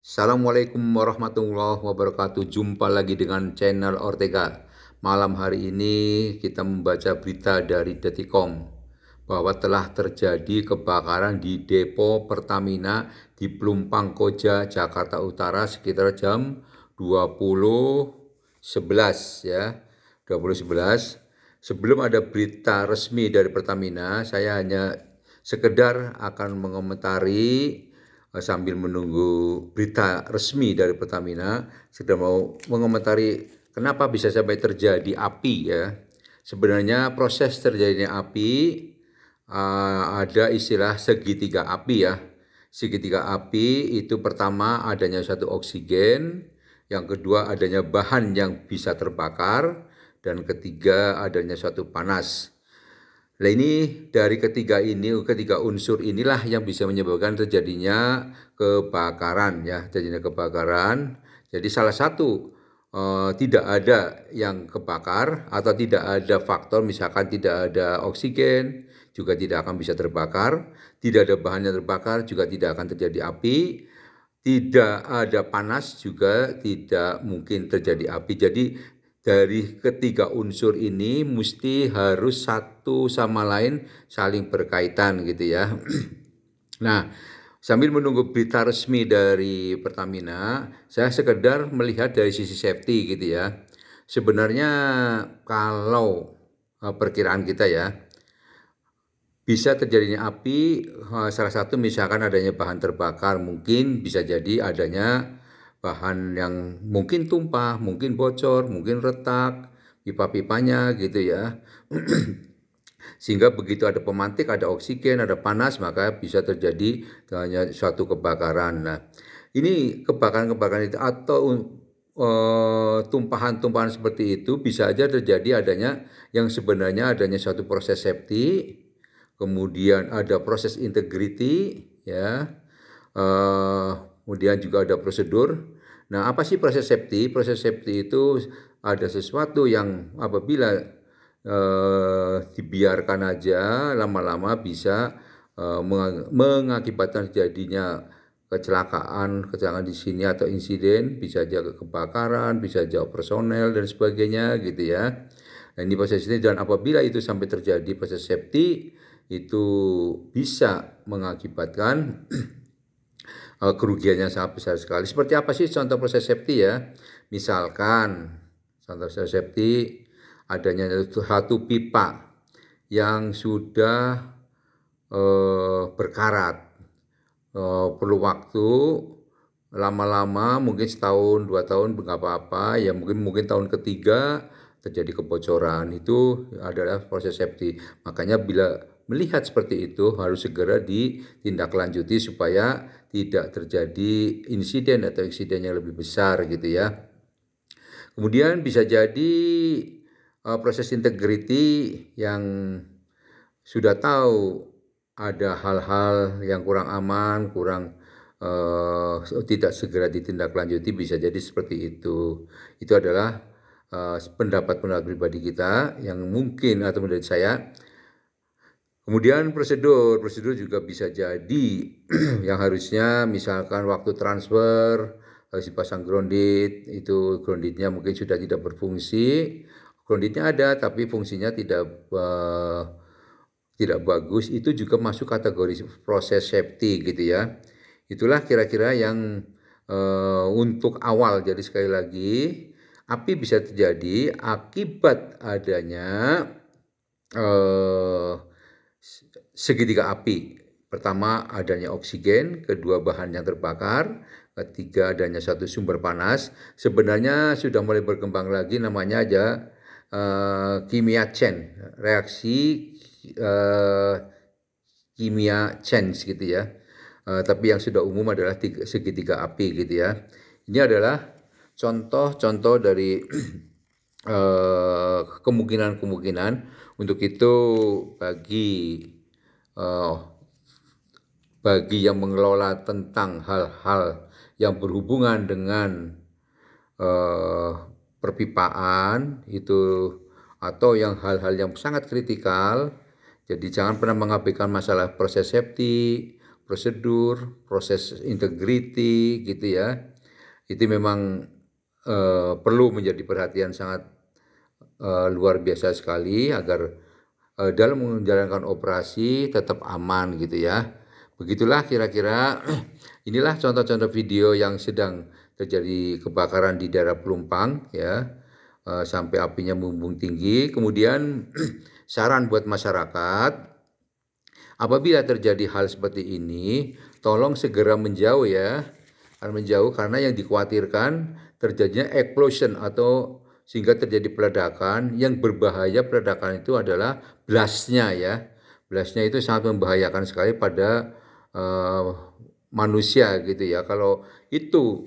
Assalamualaikum warahmatullahi wabarakatuh. Jumpa lagi dengan channel Ortega. Malam hari ini kita membaca berita dari Detikcom bahwa telah terjadi kebakaran di depo Pertamina di Pelumpang Koja, Jakarta Utara sekitar jam 20.11 ya. 20.11. Sebelum ada berita resmi dari Pertamina, saya hanya sekedar akan mengomentari sambil menunggu berita resmi dari Pertamina. Sudah mau mengomentari kenapa bisa sampai terjadi api ya. Sebenarnya proses terjadinya api ada istilah segitiga api ya. Segitiga api itu pertama adanya satu oksigen, yang kedua adanya bahan yang bisa terbakar, dan ketiga adanya suatu panas. Nah ini dari ketiga unsur inilah yang bisa menyebabkan terjadinya kebakaran ya, terjadinya kebakaran. Jadi salah satu tidak ada yang kebakar atau tidak ada faktor, misalkan tidak ada oksigen juga tidak akan bisa terbakar, tidak ada bahan yang terbakar juga tidak akan terjadi api, tidak ada panas juga tidak mungkin terjadi api. Jadi dari ketiga unsur ini mesti harus satu sama lain saling berkaitan gitu ya. Nah, sambil menunggu berita resmi dari Pertamina, saya sekedar melihat dari sisi safety gitu ya. Sebenarnya kalau perkiraan kita ya, bisa terjadinya api salah satu misalkan adanya bahan terbakar, mungkin bisa jadi adanya bahan yang mungkin tumpah, mungkin bocor, mungkin retak pipa-pipanya gitu ya. Sehingga begitu ada pemantik, ada oksigen, ada panas, maka bisa terjadi hanya suatu kebakaran. Nah, ini kebakaran-kebakaran itu atau tumpahan-tumpahan seperti itu bisa saja terjadi adanya yang sebenarnya adanya suatu proses safety, kemudian ada proses integrity ya, kemudian juga ada prosedur. Nah, apa sih proses safety? Proses safety itu ada sesuatu yang apabila dibiarkan aja lama-lama bisa mengakibatkan terjadinya kecelakaan di sini atau insiden, bisa aja kebakaran, bisa aja personel dan sebagainya gitu ya. Nah, ini proses ini, dan apabila itu sampai terjadi proses safety itu bisa mengakibatkan kerugiannya sangat besar sekali. Seperti apa sih contoh proses safety ya? Misalkan contoh proses safety adanya satu pipa yang sudah berkarat, perlu waktu lama-lama, mungkin setahun 2 tahun nggak apa-apa ya, mungkin tahun ketiga terjadi kebocoran, itu adalah proses safety. Makanya bila melihat seperti itu harus segera ditindaklanjuti supaya tidak terjadi insiden atau insiden yang lebih besar gitu ya. Kemudian bisa jadi proses integrity yang sudah tahu ada hal-hal yang kurang aman, tidak segera ditindaklanjuti, bisa jadi seperti itu. Itu adalah pendapat pribadi kita yang mungkin atau menurut saya. Kemudian prosedur juga bisa jadi yang harusnya misalkan waktu transfer harus dipasang grounded, itu groundednya mungkin sudah tidak berfungsi. Groundednya ada tapi fungsinya tidak bagus, itu juga masuk kategori proses safety gitu ya. Itulah kira-kira yang untuk awal. Jadi sekali lagi, api bisa terjadi akibat adanya segitiga api. Pertama adanya oksigen, kedua bahan yang terbakar, ketiga adanya satu sumber panas. Sebenarnya sudah mulai berkembang lagi, namanya aja kimia chain, reaksi kimia chain gitu ya. Tapi yang sudah umum adalah segitiga api gitu ya. Ini adalah contoh-contoh dari kemungkinan-kemungkinan. Untuk itu bagi yang mengelola tentang hal-hal yang berhubungan dengan perpipaan itu atau yang hal-hal yang sangat kritikal, jadi jangan pernah mengabaikan masalah proses safety, prosedur, proses integrity gitu ya. Itu memang perlu menjadi perhatian sangat luar biasa sekali agar dalam menjalankan operasi tetap aman gitu ya. Begitulah kira-kira inilah contoh-contoh video yang sedang terjadi kebakaran di daerah Pelumpang ya, sampai apinya membumbung tinggi. Kemudian saran buat masyarakat, apabila terjadi hal seperti ini, tolong segera menjauh ya, menjauh karena yang dikhawatirkan terjadinya explosion atau sehingga terjadi peledakan. Yang berbahaya peledakan itu adalah blastnya ya. Blastnya itu sangat membahayakan sekali pada manusia gitu ya. Kalau itu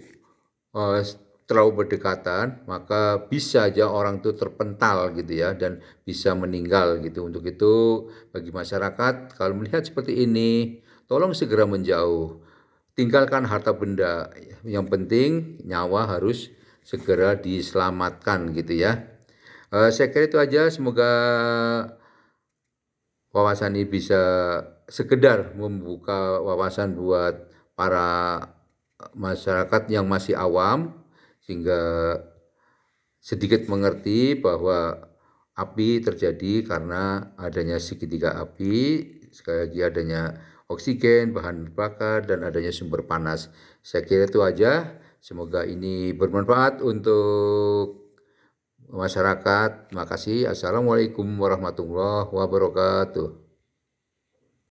terlalu berdekatan, maka bisa aja orang itu terpental gitu ya dan bisa meninggal gitu. Untuk itu bagi masyarakat kalau melihat seperti ini, tolong segera menjauh. Tinggalkan harta benda. Yang penting nyawa harus segera diselamatkan gitu ya. Saya kira itu aja, semoga wawasan ini bisa sekedar membuka wawasan buat para masyarakat yang masih awam, sehingga sedikit mengerti bahwa api terjadi karena adanya segitiga api, sekali lagi adanya oksigen, bahan bakar, dan adanya sumber panas. Saya kira itu aja, semoga ini bermanfaat untuk masyarakat. Terima kasih. Assalamualaikum warahmatullahi wabarakatuh.